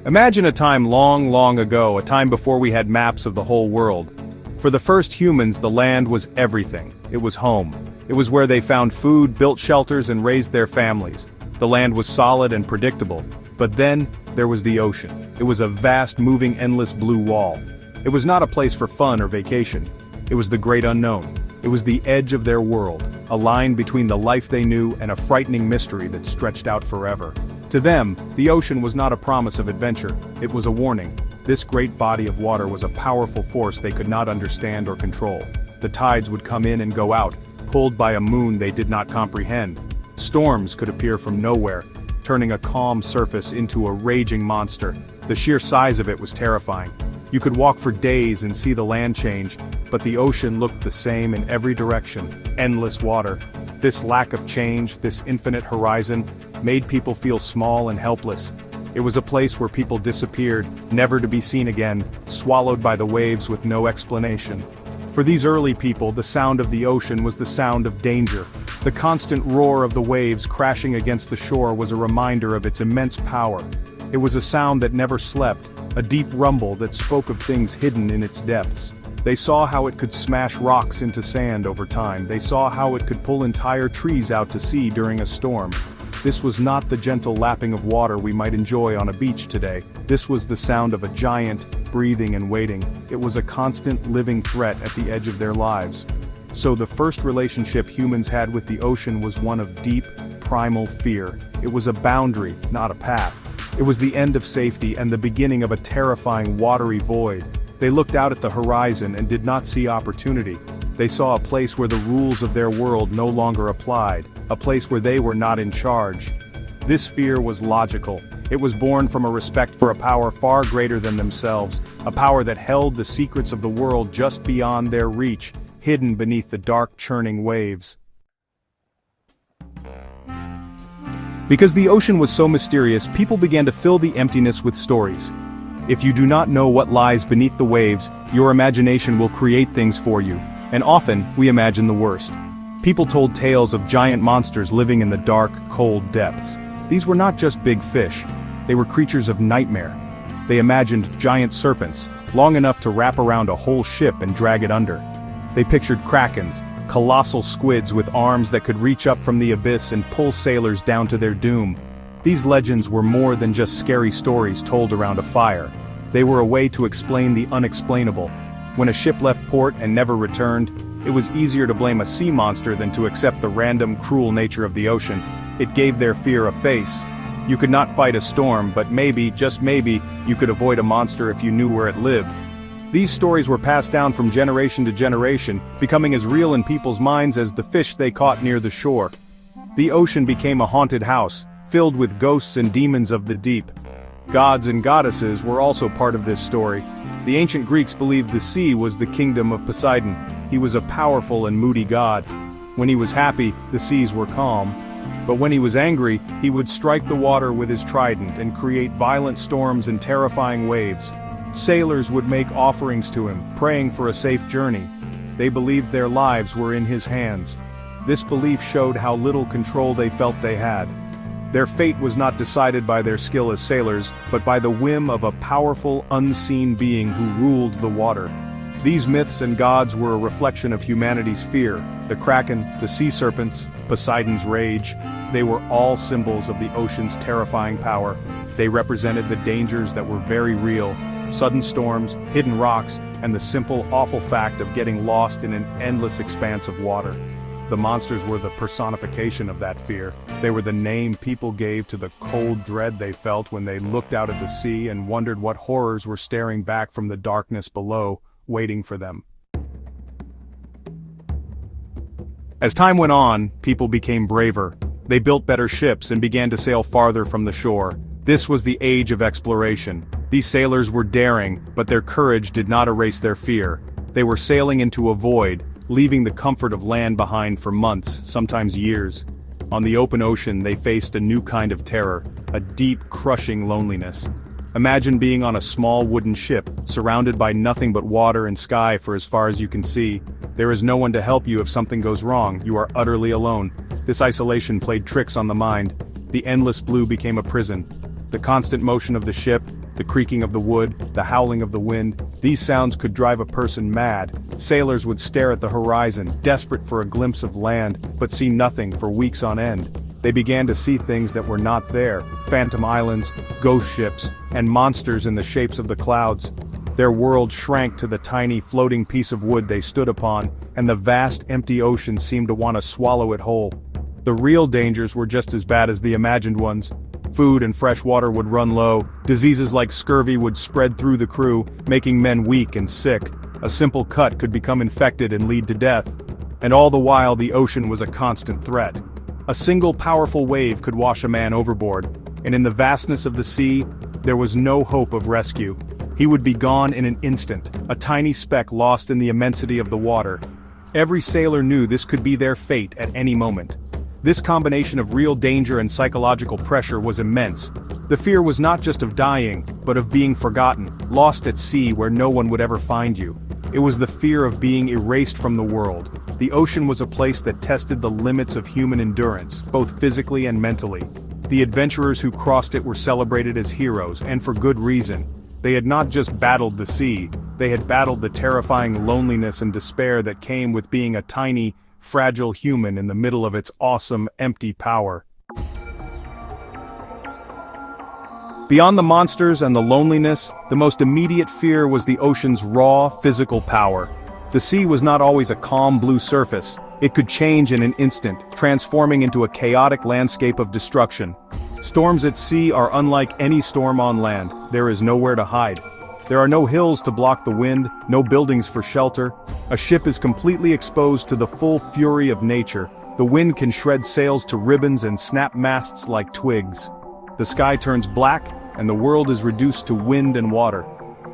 Imagine a time long, long ago, a time before we had maps of the whole world. For the first humans, the land was everything. It was home. It was where they found food, built shelters, and raised their families. The land was solid and predictable. But then, there was the ocean. It was a vast, moving, endless blue wall. It was not a place for fun or vacation. It was the great unknown. It was the edge of their world, a line between the life they knew and a frightening mystery that stretched out forever. To them, the ocean was not a promise of adventure, it was a warning. This great body of water was a powerful force they could not understand or control. The tides would come in and go out, pulled by a moon they did not comprehend. Storms could appear from nowhere, turning a calm surface into a raging monster. The sheer size of it was terrifying. You could walk for days and see the land change, but the ocean looked the same in every direction. Endless water. This lack of change, this infinite horizon, made people feel small and helpless. It was a place where people disappeared, never to be seen again, swallowed by the waves with no explanation. For these early people, the sound of the ocean was the sound of danger. The constant roar of the waves crashing against the shore was a reminder of its immense power. It was a sound that never slept, a deep rumble that spoke of things hidden in its depths. They saw how it could smash rocks into sand over time. They saw how it could pull entire trees out to sea during a storm. This was not the gentle lapping of water we might enjoy on a beach today. This was the sound of a giant, breathing and waiting. It was a constant, living threat at the edge of their lives. So the first relationship humans had with the ocean was one of deep, primal fear. It was a boundary, not a path. It was the end of safety and the beginning of a terrifying watery void. They looked out at the horizon and did not see opportunity. They saw a place where the rules of their world no longer applied, a place where they were not in charge. This fear was logical. It was born from a respect for a power far greater than themselves, a power that held the secrets of the world just beyond their reach, hidden beneath the dark churning waves. Because the ocean was so mysterious, people began to fill the emptiness with stories. If you do not know what lies beneath the waves, your imagination will create things for you, and often, we imagine the worst. People told tales of giant monsters living in the dark, cold depths. These were not just big fish, they were creatures of nightmare. They imagined giant serpents, long enough to wrap around a whole ship and drag it under. They pictured krakens, colossal squids with arms that could reach up from the abyss and pull sailors down to their doom. These legends were more than just scary stories told around a fire. They were a way to explain the unexplainable. When a ship left port and never returned, it was easier to blame a sea monster than to accept the random, cruel nature of the ocean. It gave their fear a face. You could not fight a storm, but maybe, just maybe, you could avoid a monster if you knew where it lived. These stories were passed down from generation to generation, becoming as real in people's minds as the fish they caught near the shore. The ocean became a haunted house, filled with ghosts and demons of the deep. Gods and goddesses were also part of this story. The ancient Greeks believed the sea was the kingdom of Poseidon. He was a powerful and moody god. When he was happy, the seas were calm. But when he was angry, he would strike the water with his trident and create violent storms and terrifying waves. Sailors would make offerings to him, praying for a safe journey. They believed their lives were in his hands. This belief showed how little control they felt they had. Their fate was not decided by their skill as sailors, but by the whim of a powerful, unseen being who ruled the water. These myths and gods were a reflection of humanity's fear. The kraken, the sea serpents, Poseidon's rage, they were all symbols of the ocean's terrifying power. They represented the dangers that were very real: sudden storms, hidden rocks, and the simple, awful fact of getting lost in an endless expanse of water. The monsters were the personification of that fear. They were the name people gave to the cold dread they felt when they looked out at the sea and wondered what horrors were staring back from the darkness below, waiting for them. As time went on, people became braver. They built better ships and began to sail farther from the shore. This was the age of exploration. These sailors were daring, but their courage did not erase their fear. They were sailing into a void, leaving the comfort of land behind for months, sometimes years. On the open ocean, they faced a new kind of terror, a deep, crushing loneliness. Imagine being on a small wooden ship, surrounded by nothing but water and sky for as far as you can see. There is no one to help you if something goes wrong. You are utterly alone. This isolation played tricks on the mind. The endless blue became a prison. The constant motion of the ship, The creaking of the wood, the howling of the wind, these sounds could drive a person mad. Sailors would stare at the horizon, desperate for a glimpse of land, but see nothing for weeks on end. They began to see things that were not there: phantom islands, ghost ships, and monsters in the shapes of the clouds. Their world shrank to the tiny floating piece of wood they stood upon, and the vast empty ocean seemed to want to swallow it whole. The real dangers were just as bad as the imagined ones. Food and fresh water would run low, diseases like scurvy would spread through the crew, making men weak and sick. A simple cut could become infected and lead to death. And all the while the ocean was a constant threat. A single powerful wave could wash a man overboard, and in the vastness of the sea, there was no hope of rescue. He would be gone in an instant, a tiny speck lost in the immensity of the water. Every sailor knew this could be their fate at any moment. This combination of real danger and psychological pressure was immense. The fear was not just of dying, but of being forgotten, lost at sea where no one would ever find you. It was the fear of being erased from the world. The ocean was a place that tested the limits of human endurance, both physically and mentally. The adventurers who crossed it were celebrated as heroes, and for good reason. They had not just battled the sea, they had battled the terrifying loneliness and despair that came with being a tiny, fragile human in the middle of its awesome, empty power. Beyond the monsters and the loneliness, the most immediate fear was the ocean's raw, physical power. The sea was not always a calm blue surface. It could change in an instant, transforming into a chaotic landscape of destruction. Storms at sea are unlike any storm on land. There is nowhere to hide. There are no hills to block the wind, no buildings for shelter. A ship is completely exposed to the full fury of nature. The wind can shred sails to ribbons and snap masts like twigs. The sky turns black, and the world is reduced to wind and water.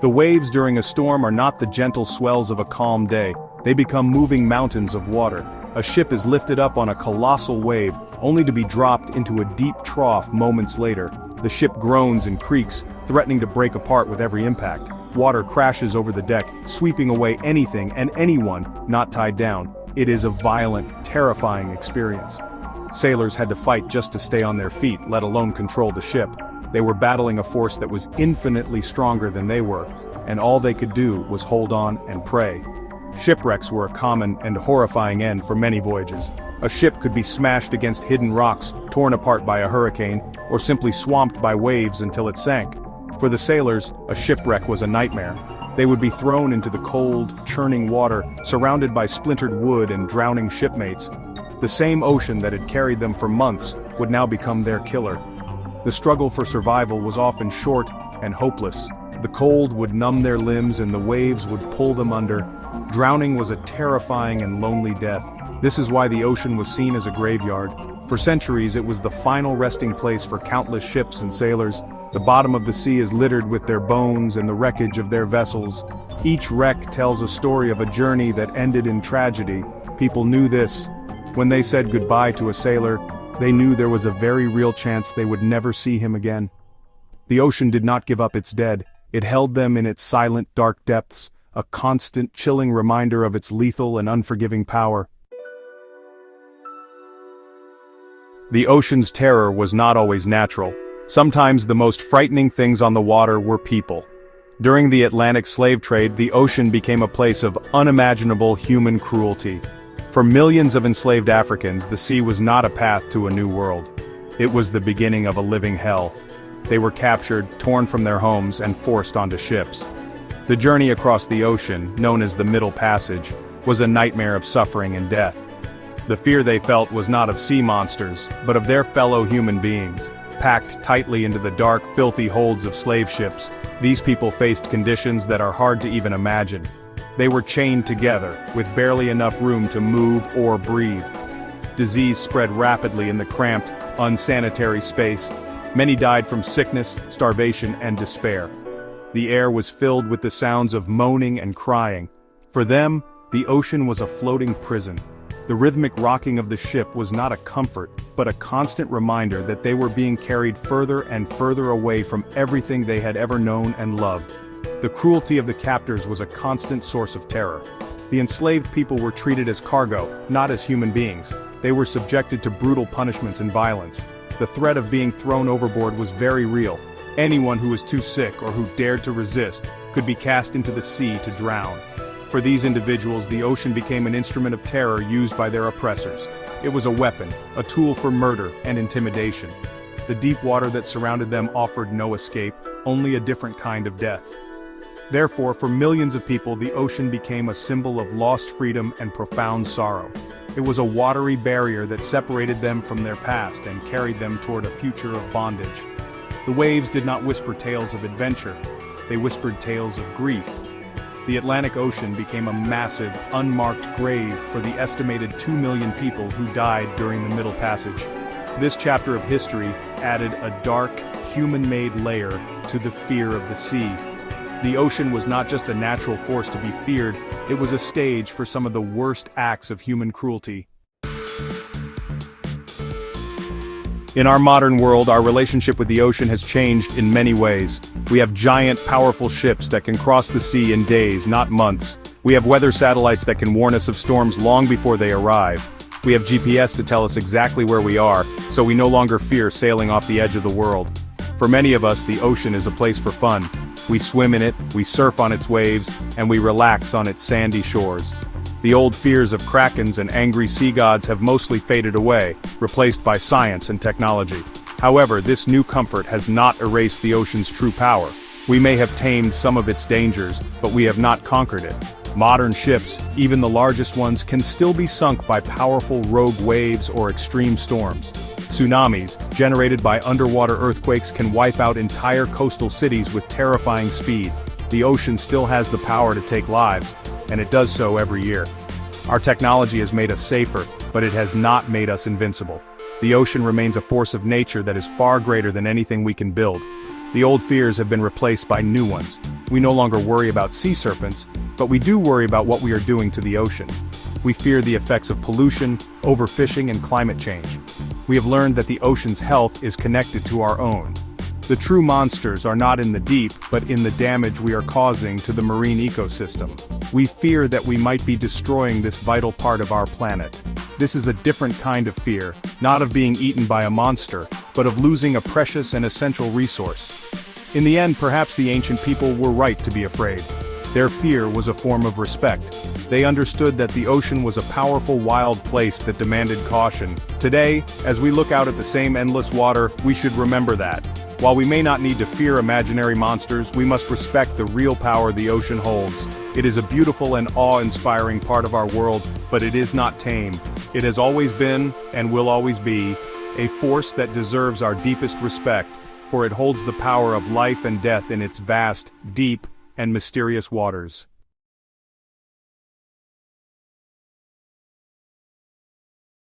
The waves during a storm are not the gentle swells of a calm day. They become moving mountains of water. A ship is lifted up on a colossal wave, only to be dropped into a deep trough moments later. The ship groans and creaks, threatening to break apart with every impact. Water crashes over the deck, sweeping away anything and anyone not tied down. It is a violent, terrifying experience. Sailors had to fight just to stay on their feet, let alone control the ship. They were battling a force that was infinitely stronger than they were, and all they could do was hold on and pray. Shipwrecks were a common and horrifying end for many voyages. A ship could be smashed against hidden rocks, torn apart by a hurricane, or simply swamped by waves until it sank. For the sailors, a shipwreck was a nightmare. They would be thrown into the cold, churning water, surrounded by splintered wood and drowning shipmates. The same ocean that had carried them for months would now become their killer. The struggle for survival was often short and hopeless. The cold would numb their limbs and the waves would pull them under. Drowning was a terrifying and lonely death. This is why the ocean was seen as a graveyard. For centuries it was the final resting place for countless ships and sailors. The bottom of the sea is littered with their bones and the wreckage of their vessels. Each wreck tells a story of a journey that ended in tragedy. People knew this. When they said goodbye to a sailor, they knew there was a very real chance they would never see him again. The ocean did not give up its dead. It held them in its silent, dark depths, a constant, chilling reminder of its lethal and unforgiving power. The ocean's terror was not always natural. Sometimes the most frightening things on the water were people. During the Atlantic slave trade, the ocean became a place of unimaginable human cruelty. For millions of enslaved Africans, the sea was not a path to a new world. It was the beginning of a living hell. They were captured, torn from their homes, and forced onto ships. The journey across the ocean, known as the Middle Passage, was a nightmare of suffering and death. The fear they felt was not of sea monsters, but of their fellow human beings. Packed tightly into the dark, filthy holds of slave ships, these people faced conditions that are hard to even imagine. They were chained together, with barely enough room to move or breathe. Disease spread rapidly in the cramped, unsanitary space. Many died from sickness, starvation, and despair. The air was filled with the sounds of moaning and crying. For them, the ocean was a floating prison. The rhythmic rocking of the ship was not a comfort, but a constant reminder that they were being carried further and further away from everything they had ever known and loved. The cruelty of the captors was a constant source of terror. The enslaved people were treated as cargo, not as human beings. They were subjected to brutal punishments and violence. The threat of being thrown overboard was very real. Anyone who was too sick or who dared to resist could be cast into the sea to drown. For these individuals, the ocean became an instrument of terror used by their oppressors. It was a weapon, a tool for murder and intimidation. The deep water that surrounded them offered no escape, only a different kind of death. Therefore, for millions of people, the ocean became a symbol of lost freedom and profound sorrow. It was a watery barrier that separated them from their past and carried them toward a future of bondage. The waves did not whisper tales of adventure, they whispered tales of grief. The Atlantic Ocean became a massive, unmarked grave for the estimated 2 million people who died during the Middle Passage. This chapter of history added a dark, human-made layer to the fear of the sea. The ocean was not just a natural force to be feared, it was a stage for some of the worst acts of human cruelty. In our modern world, our relationship with the ocean has changed in many ways. We have giant, powerful ships that can cross the sea in days, not months. We have weather satellites that can warn us of storms long before they arrive. We have GPS to tell us exactly where we are, so we no longer fear sailing off the edge of the world. For many of us, the ocean is a place for fun. We swim in it, we surf on its waves, and we relax on its sandy shores. The old fears of krakens and angry sea gods have mostly faded away, replaced by science and technology. However, this new comfort has not erased the ocean's true power. We may have tamed some of its dangers, but we have not conquered it. Modern ships, even the largest ones, can still be sunk by powerful rogue waves or extreme storms. Tsunamis, generated by underwater earthquakes, can wipe out entire coastal cities with terrifying speed. The ocean still has the power to take lives, and it does so every year. Our technology has made us safer, but it has not made us invincible. The ocean remains a force of nature that is far greater than anything we can build. The old fears have been replaced by new ones. We no longer worry about sea serpents, but we do worry about what we are doing to the ocean. We fear the effects of pollution, overfishing, and climate change. We have learned that the ocean's health is connected to our own. The true monsters are not in the deep, but in the damage we are causing to the marine ecosystem. We fear that we might be destroying this vital part of our planet. This is a different kind of fear, not of being eaten by a monster, but of losing a precious and essential resource. In the end, perhaps the ancient people were right to be afraid. Their fear was a form of respect. They understood that the ocean was a powerful wild place that demanded caution. Today, as we look out at the same endless water, we should remember that. While we may not need to fear imaginary monsters, we must respect the real power the ocean holds. It is a beautiful and awe-inspiring part of our world, but it is not tame. It has always been, and will always be, a force that deserves our deepest respect, for it holds the power of life and death in its vast, deep, and mysterious waters.